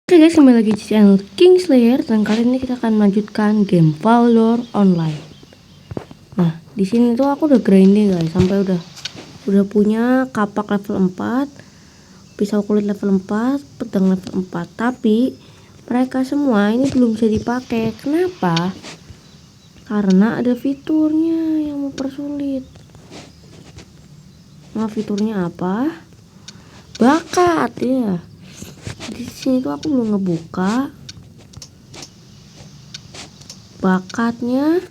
Oke guys, kembali lagi di channel Kingslayer dan kali ini kita akan melanjutkan game Valor Online. Nah, di sini tuh aku udah grinding guys, sampai udah punya kapak level 4, pisau kulit level 4, pedang level 4. Tapi mereka semua ini belum bisa dipakai. Kenapa? Karena ada fiturnya yang mempersulit. Nah, fiturnya apa? Bakat ya. Di sini tuh aku belum ngebuka bakatnya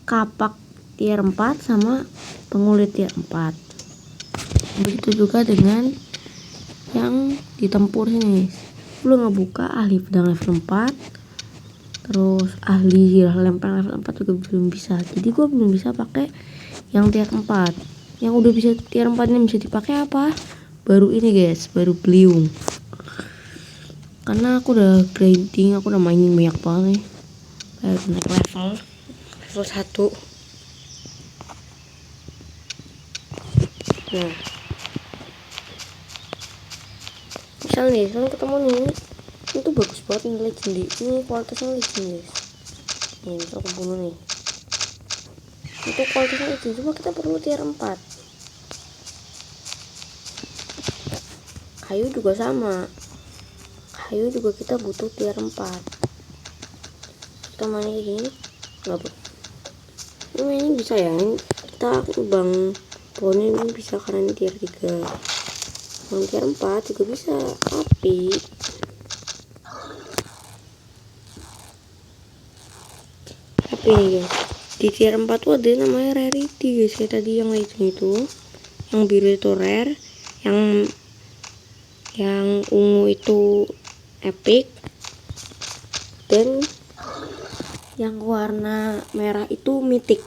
kapak tier 4 sama pengulit tier 4. Begitu juga dengan yang ditempur sini. Belum ngebuka ahli pedang level 4, terus ahli lempar level 4 juga belum bisa. Jadi gue belum bisa pakai yang tier 4. Yang udah bisa tier 4 ini bisa dipakai apa? Baru ini guys, baru beliung. Karena aku udah grinding, aku udah mining banyak banget nih. Naik level 1. Nah, misal nih, kan ketemu nih, ini tuh bagus banget nih legendary. Ini kualitasnya legendary guys. Nih, misal aku bunuh nih. Itu kualitasnya legendary, cuma kita perlu tier 4. Kayu juga sama. Kayu juga kita butuh tier 4. Kita main kayak gini, nggak bu. Ini bisa ya, ini kita bang pohon ini bisa karena ini tier 3. Yang tier 4 juga bisa, tapi nih guys, di tier 4 tuh ada namanya rarity guys, kayak tadi yang legend itu, yang biru itu rare, yang ungu itu epic, dan yang warna merah itu mythic.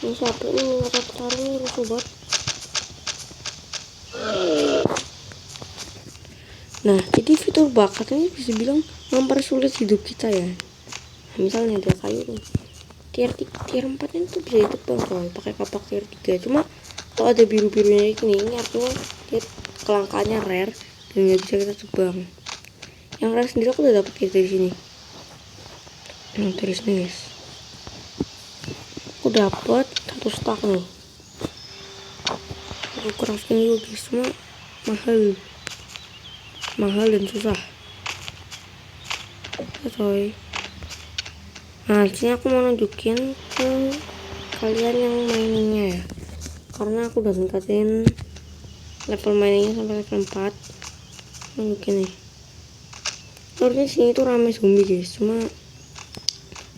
Ini siapa ini ngapa taruh ini sobat. Nah, jadi fitur bakat ini bisa bilang mempersulit hidup kita ya. Nah, misalnya ada kayu nih, tier 4 itu bisa ditebang coy, pakai kapak tier 3. Cuma kalau ada biru-birunya ini artinya kelangkaannya rare dan nggak bisa kita tebang. Yang rare sendiri aku udah dapet guys dari sini. Yang tulis nih guys, aku dapet 1 stack nih. Aku crafting dulu guys, cuma mahal dan susah ya coy. Nah, disini aku mau nunjukin ke kalian yang mainnya ya, karena aku udah tingkatin level mainnya sampai level 4. Nunjukin nih, harusnya sini tuh rame zombie guys, cuma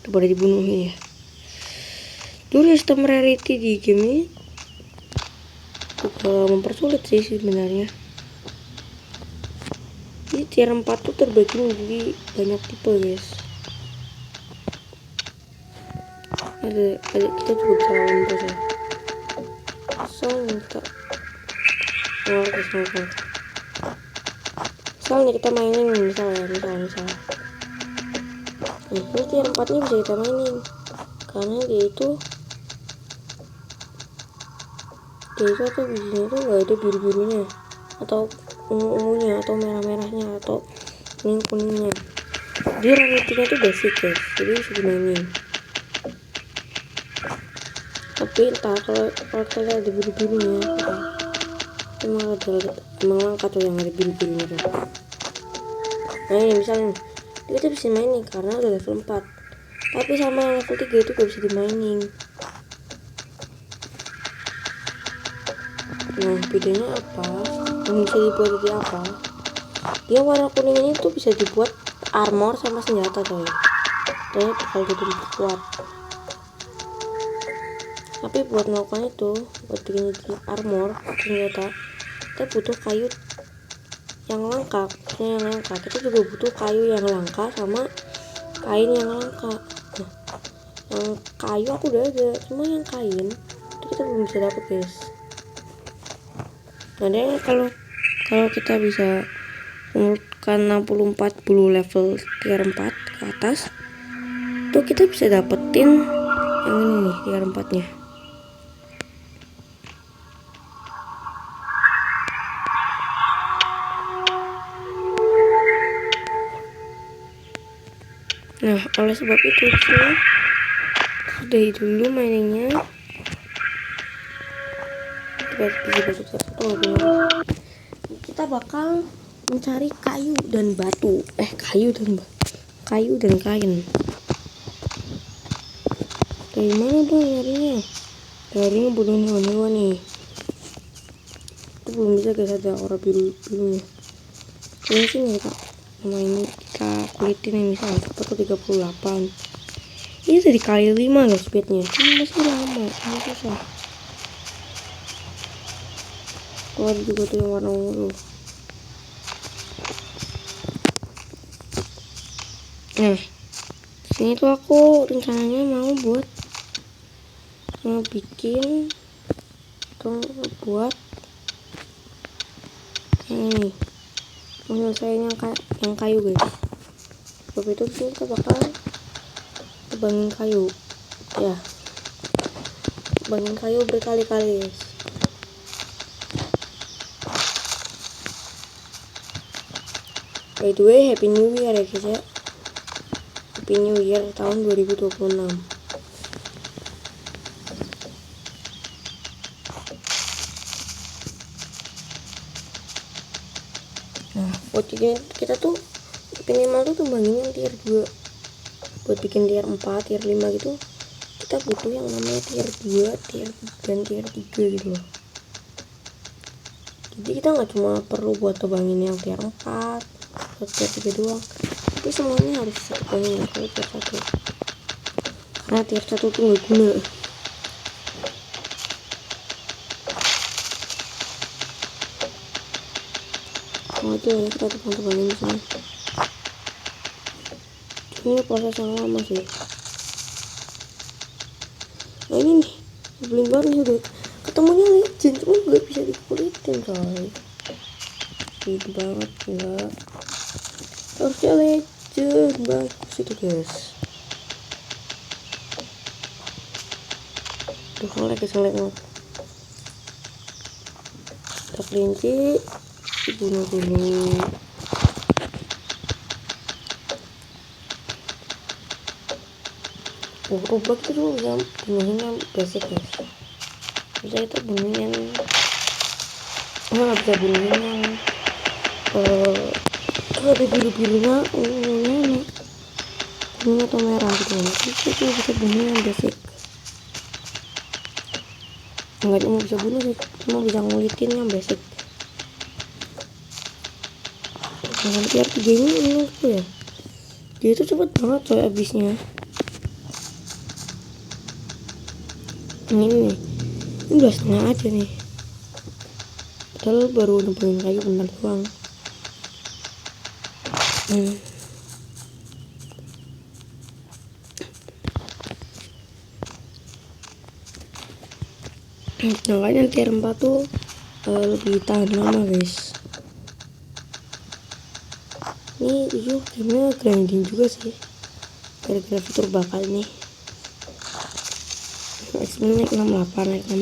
udah pada dibunuhin ya. Dulu sistem rarity di game ini juga mempersulit sih sebenarnya. Jadi tier 4 tuh terbagi menjadi banyak tipe guys. Ada kita juga bisa lawan bos ya. Misalnya kita mainin misalnya. Nah, ini tier 4 nya bisa kita mainin karena dia itu atau bijinya tuh nggak ada biru-birunya atau ungu-ungunya atau merah-merahnya atau kuning-kuningnya. Dia rarity-nya tuh basic guys, jadi bisa dimainin. Tapi entah kalau kalian ada biru-birunya emang langka tuh yang ada biru-birunya tuh. Nah, ini misalnya kita bisa mainin karena udah level 4, tapi sama yang level 3 itu gak bisa dimainin. Nah, bedanya apa? Yang bisa dibuat jadi apa? Dia warna kuning ini tuh bisa dibuat armor sama senjata coy. Dan bakal jadi lebih kuat. Tapi buat melakukan itu, buat bikin jadi armor senjata, kita butuh kayu yang langka. Kita juga butuh kayu yang langka sama kain yang langka. Nah, yang kayu aku udah ada, cuma yang kain itu kita belum bisa dapet guys. Nah, dan kalau kita bisa mengumpulkan 60-40 level tier 4 ke atas, tuh kita bisa dapetin yang ini nih, tier 4 nya. Nah, oleh sebab itu sih sudahi dulu mainnya. Kita bakal mencari kayu dan batu. Kayu dan kain. Dari mana dong nyarinya? Dari bodoh hewan-hewan nih. Itu belum bisa guys, ada aura biru-birunya. Ini sini kita sama ini kita kulitin yang misal 38. Ini tadi kali 5 guys speednya. Ini masih lama, ini susah. Oh, ada juga tuh yang warna ungu. Nah, sini tuh aku rencananya mau bikin atau buat yang ini, mau nyelesain yang kayu guys. Sebab itu kita bakal tebangin kayu ya, tebangin kayu berkali-kali guys. By the way, Happy New Year ya guys ya. Happy New Year tahun 2026. Nah, buat kita tuh minimal tuh tembangin yang tier 2. Buat bikin tier 4, tier 5 gitu, kita butuh yang namanya tier 2, dan tier 3 gitu loh. Jadi kita nggak cuma perlu buat tebangin yang tier 4 atau tier 3 doang, tapi semuanya harus tebangin yang tier 1. Karena tier 1 tuh nggak guna. Nah, itu ya kita tebangin di sini. Ini proses yang lama sih. Nah ini nih, belum banget nih, udah ketemunya legend, cuma nggak bisa dikulitin coy. Gitu banget enggak. Harusnya legend bagus itu guys. Tuh ngelag banget. Kita kelinci dibunuh dulu. Robot itu tuh bisa bunuhin yang basic guys. Bisa itu bunuhin yang nggak bisa bunuhin yang ada biru-birunya, ungunya atau merah gitu. Itu bisa bunuh yang basic. Nggak cuma bisa bunuh sih, cuma bisa ngulitin yang basic. Dengan tier 3 ini menurutku ya, dia itu cepet banget coy abisnya. Ini udah setengah aja nih, padahal baru nemuin kayu bentar doang. Makanya tier 4 tuh lebih tahan lama guys. Ini jujur gamenya grinding juga sih, gara-gara fitur bakal nih. Naik 68.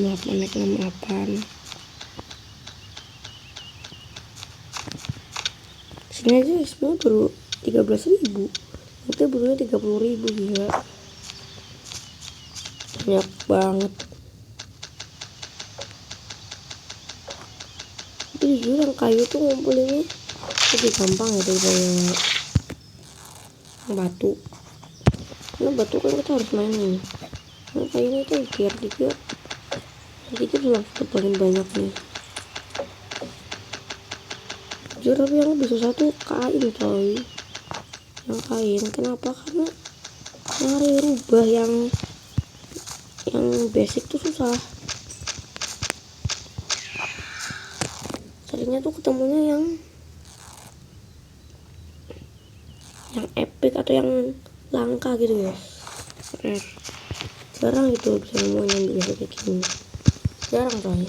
Sini aja XP baru 13.000, kita butuhnya 30.000, gila banyak banget. Tapi jujur yang kayu tuh ngumpulinnya lebih gampang ya daripada yang batu, karena batu kan kita harus mainin. Nah, kayaknya itu tier 3 sudah paling banyak nih. Jujur tapi yang lebih susah tuh kain coy. Yang kain kenapa? Karena nyari rubah yang basic tuh susah. Seringnya tuh ketemunya yang epic atau yang langka gitu guys. Jarang itu bisa nemuin yang biasa kayak gini, jarang coy.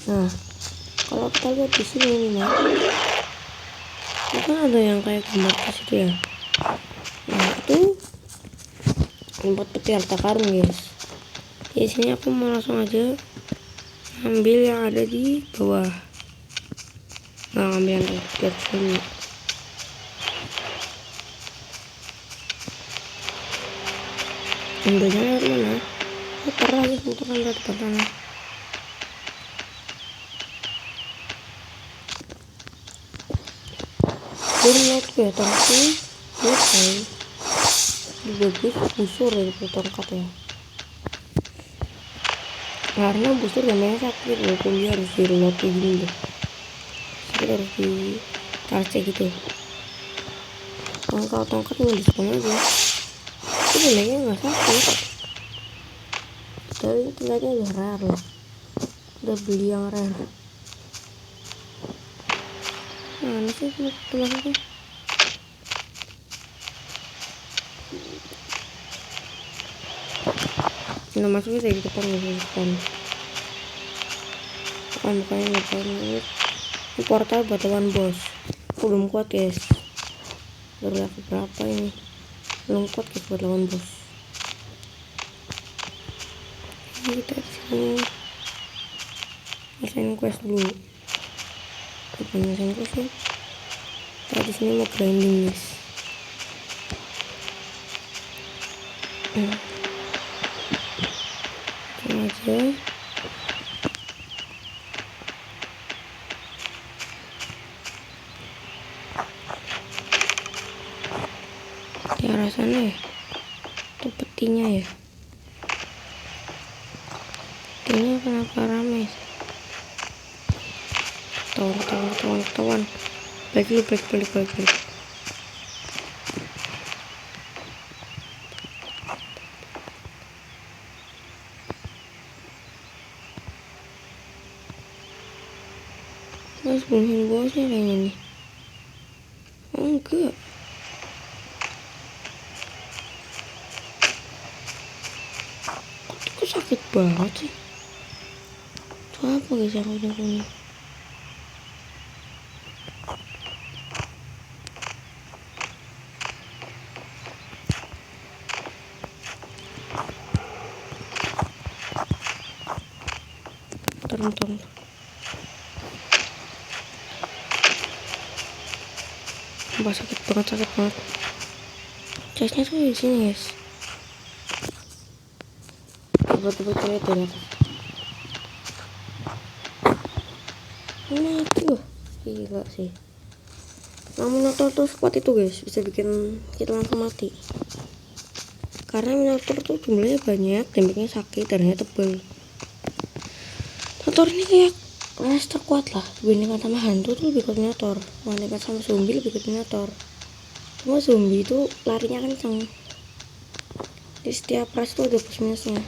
Nah, kalau kita lihat di sini nih, itu kan ada yang kayak gambar di situ ya. Nah, itu tempat peti harta karun guys. Di sini aku mau langsung aja ambil yang ada di bawah, nggak ambil yang di atas dulu. Ambilnya lewat mana? Muter lagi, muteran dari depan sana. Jadi menurut gue tongkatnya selesai. Bagus busur ya tongkat ya, karena busur namanya sakit walaupun dia harus di reload gini deh, sakit harus di tarik gitu. Kalau tongkat nggak diskon aja itu sebenarnya nggak sakit, tapi tinggalnya udah rare loh, udah beli yang rare. Mana sih teman-teman? Nah masuknya dari depan, dari depan. Bukannya depan ini portal buat lawan bos. Aku belum kuat guys, baru level berapa ini, belum kuat guys buat lawan bos. Ini kita sini nyelesain quest dulu. Apa nyelesain quest ya? Tadi sini mau grinding guys. Aja di arah sana ya, itu petinya ya. Petinya kenapa ramai? Tawan. Balik dulu, balik. Harus bunuhin bosnya kayaknya nih. Oh enggak, kok sakit banget sih. Itu apa guys yang udah punya? Tonton. Sakit banget. Chestnya tuh di sini guys. Coba lihat dari atas. Mati loh, gila sih. Nah, Minotaur tuh sekuat itu guys, bisa bikin kita langsung mati. Karena Minotaur tuh jumlahnya banyak, damage-nya sakit, darahnya tebal. Minotaur ini kayak kelas terkuat lah, dibandingkan sama hantu tuh lebih kuat Minotaur, dibandingkan sama zombie lebih kuat Minotaur. Cuma zombie itu larinya kenceng, di setiap ras tuh ada plus minusnya.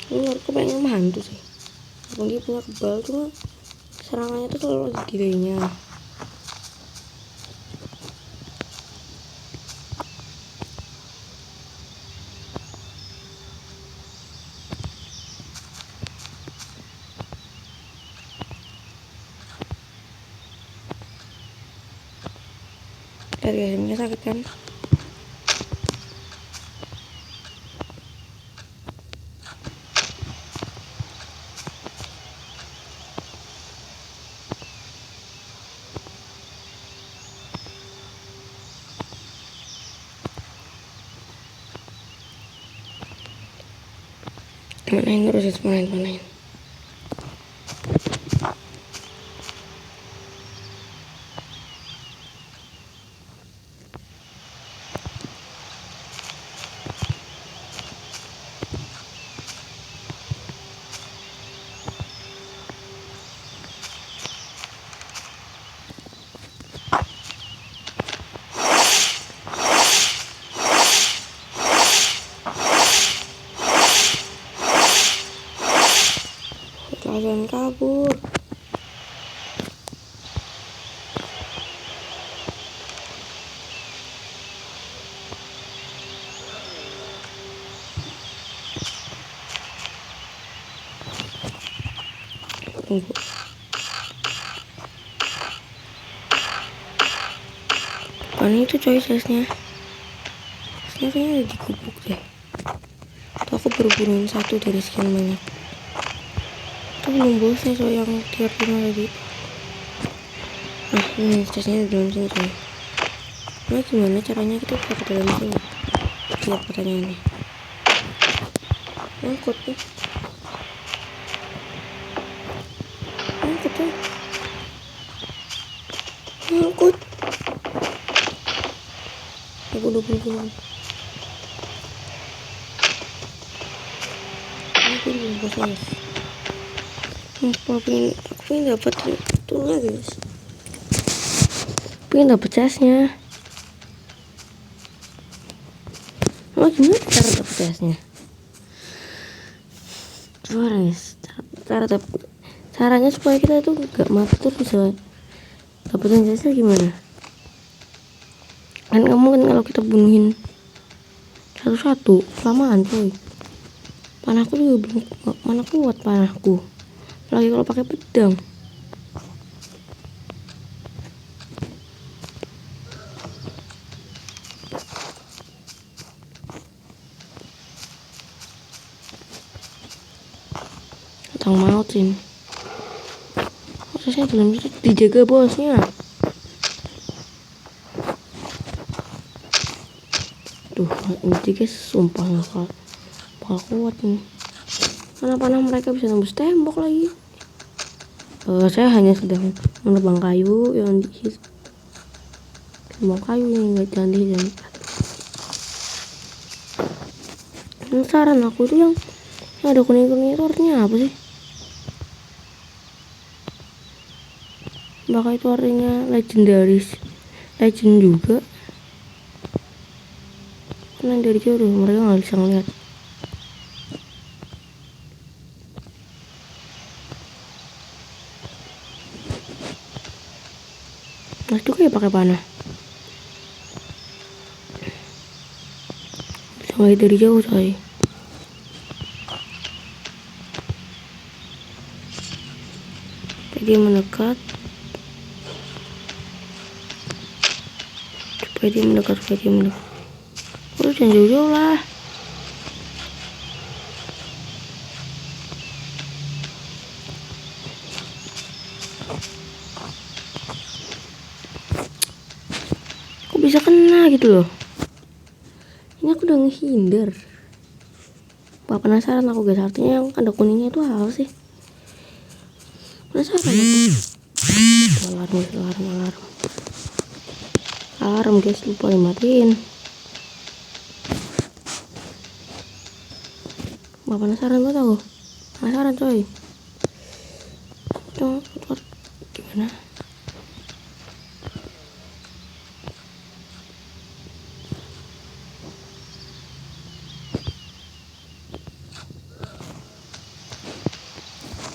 Ini menurutku pengen sama hantu sih, walaupun dia punya kebal, cuma serangannya tuh selalu ada delaynya. Dari hasilnya sakit kan? Manain terus ya, manain. Jangan kabur. Tunggu. Bukan itu coy, sesnya kayaknya ada di gubuk deh. Tuh aku baru bunuhin satu dari sekian banyak. Itu belum bosnya coy yang tier 5 tadi. Nah ini chestnya di dalam sini coy. Nah gimana caranya kita bisa ke dalam sini? Lihat pertanyaan ini. Ngangkut nih. Ngangkut coy. Ngangkut. Bunuh. Aku belum bosnya. Aku pengen dapat itunya guys. Pengen dapat chestnya. Oh gimana cara dapat chestnya? Caranya supaya kita tuh gak mati terus bisa dapetin chestnya gimana? Kan kamu kan kalau kita bunuhin satu-satu kelamaan coy. Panahku juga belum mana kuat panahku. Lagi kalau pakai pedang. Tang maut sih. Saya belum dijaga bosnya. Tuh, ini guys sumpah bakal kuat nih. Karena panah mereka bisa tembus tembok lagi. Saya hanya sedang menebang kayu yang dihit. Tembang kayu yang nggak cantik dan penasaran aku tuh yang ada kuning itu artinya apa sih? Bakal itu artinya legendaris, legend juga. Karena dari jauh mereka nggak bisa ngeliat. Mas juga ya pakai panah. Bisa ngeliat dari jauh coy. Dia mendekat. Supaya dia mendekat. Udah jangan jauh-jauh lah. Kok bisa kena gitu loh. Ini aku udah ngehindar. Wah penasaran aku guys, artinya yang ada kuningnya itu apa sih? Penasaran aku. Alarm guys, lupa dimatiin. Wah penasaran banget aku. Penasaran coy. Gimana?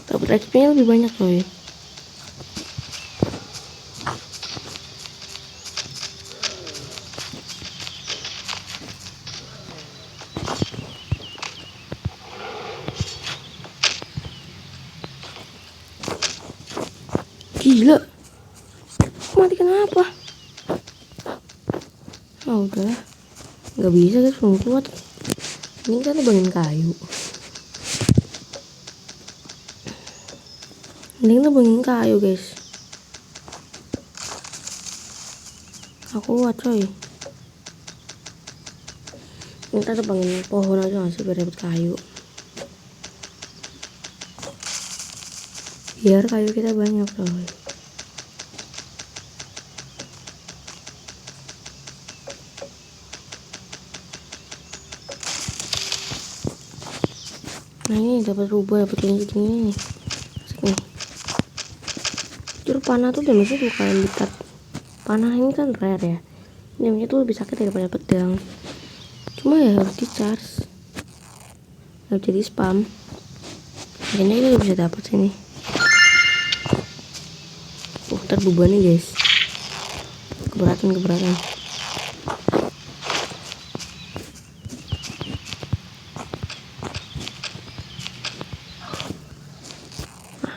Dapat XP-nya lebih banyak coy. Gila. Mati kenapa? Oh udah. Gak bisa guys, belum kuat. Ini kan nebangin kayu. Ini nebangin kayu guys. Aku kuat coy. Kita nebangin pohon aja nggak sih biar dapet kayu. Biar kayu kita banyak coy. Nah ini dapat rubah, dapat ini nih. Nih. Juru panah tuh damage-nya tuh kalian lipat. Panah ini kan rare ya. Damage-nya tuh lebih sakit daripada pedang. Cuma ya harus di charge. Harus jadi spam. Akhirnya kita bisa dapat sini. Ntar bebannya guys. Keberatan.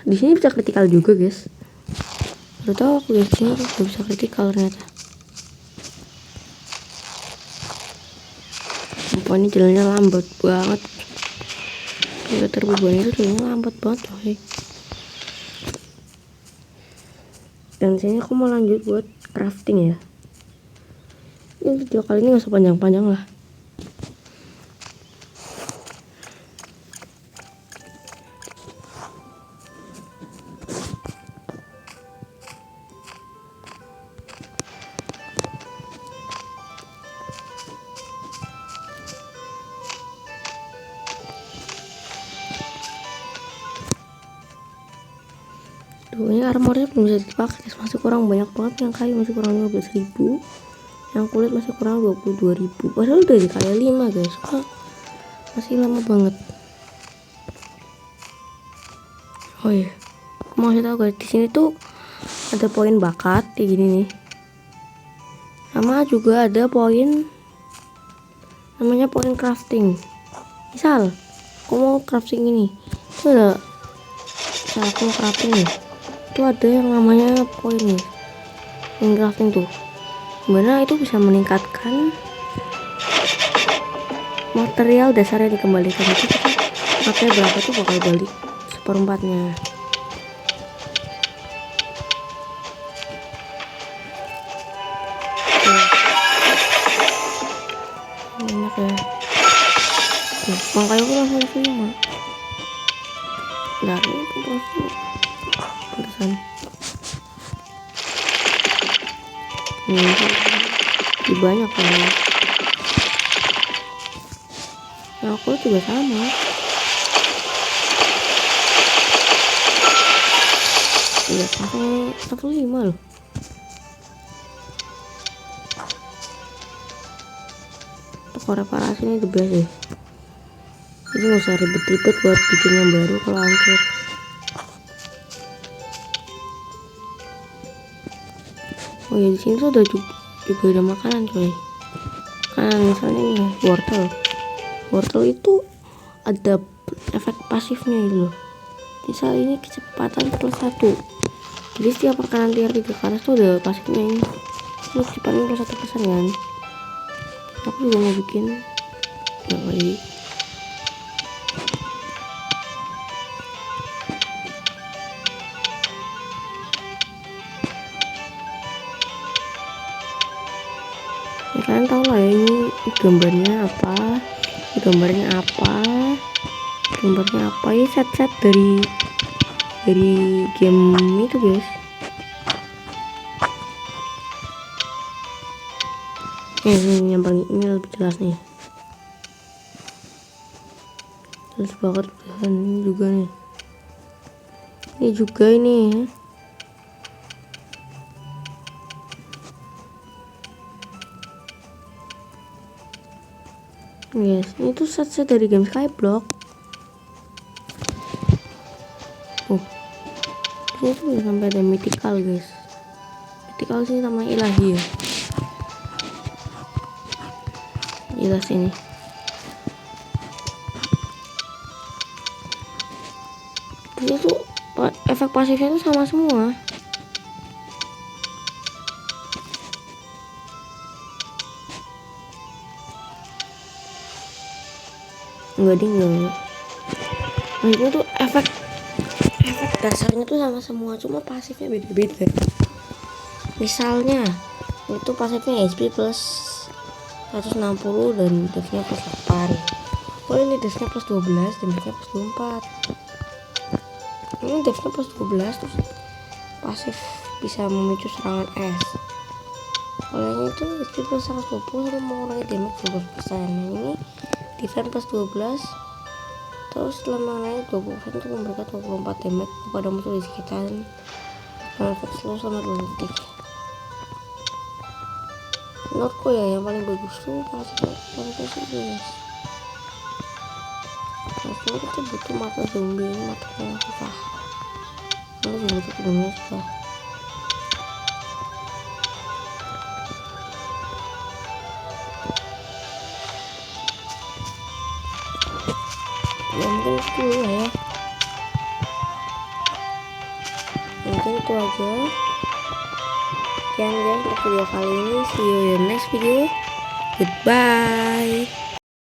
Di sini bisa kritikal juga guys. Baru tahu aku guys, ini udah bisa kritikal ternyata. Sumpah ini jalannya lambat banget. Sampai terbebani itu kayaknya lambat banget coy. Dan sini aku mau lanjut buat crafting ya. Ini video kali ini gak usah panjang-panjang lah. Tuh, ini armornya belum bisa dipakai, masih kurang banyak banget. Yang kayu masih kurang 15.000, yang kulit masih kurang 22.000. Padahal udah dikali 5 guys. Masih lama banget. Oh iya, aku mau kasih tahu guys, di sini tuh ada poin bakat kayak gini nih. Sama juga ada poin namanya poin crafting. Misal aku mau crafting ini, itu ada cara aku mau crafting nih. Itu ada yang namanya poin nih, poin crafting tuh, dimana itu bisa meningkatkan material dasarnya dikembalikan. Itu kita pakai berapa tuh bakal balik seperempatnya. Enak ya. Makanya aku langsung mah. Nah, ini proses pantesan. Ini banyak kan. Nah, aku juga sama. Iya, level 5 loh. Toko reparasi ini the best ya. Jadi nggak usah ribet-ribet buat bikin yang baru kalau hancur. Oh ya, di sini tuh juga ada makanan coy. Makanan misalnya nih wortel itu ada efek pasifnya gitu loh. Misal ini kecepatan +1. Jadi setiap makanan tier 3 ke atas tuh ada pasifnya ini. Ini kecepatan +1% kan. Aku juga mau bikin yang lagi. Ya, kalian tahu lah ya, ini gambarnya apa, gambarnya ini set dari game itu guys. Ini yang paling ini lebih jelas nih, jelas banget. Ini juga nih, ini juga ini ya. Yes, ini tuh set dari game Skyblock. Ini tuh bisa sampai ada mythical guys. Mythical sini sama ilahi ya. Jelas ini. Ini tuh efek pasifnya tuh sama semua. Enggak ding, maksudnya tuh efek dasarnya tuh sama semua, cuma pasifnya beda-beda. Misalnya itu pasifnya HP plus 160 dan defnya plus 8. Oh ini defnya plus 12 dan defnya plus 24. Ini defnya plus 12 terus pasif bisa memicu serangan es. Kalau itu HP plus 120 sama mengurangi damage 12%. Ini defense plus 12 terus setelah mengenai 20% untuk memberikan 24 damage kepada musuh di sekitar efek slow selama 2 detik. Menurutku ya yang paling bagus tuh pasifnya sih guys. Maksudnya kita butuh mata zombie, mata yang susah. Ini juga butuh zombie susah. Ya mungkin itu lah ya, mungkin itu aja. Sekian guys untuk video kali ini, see you in the next video, goodbye.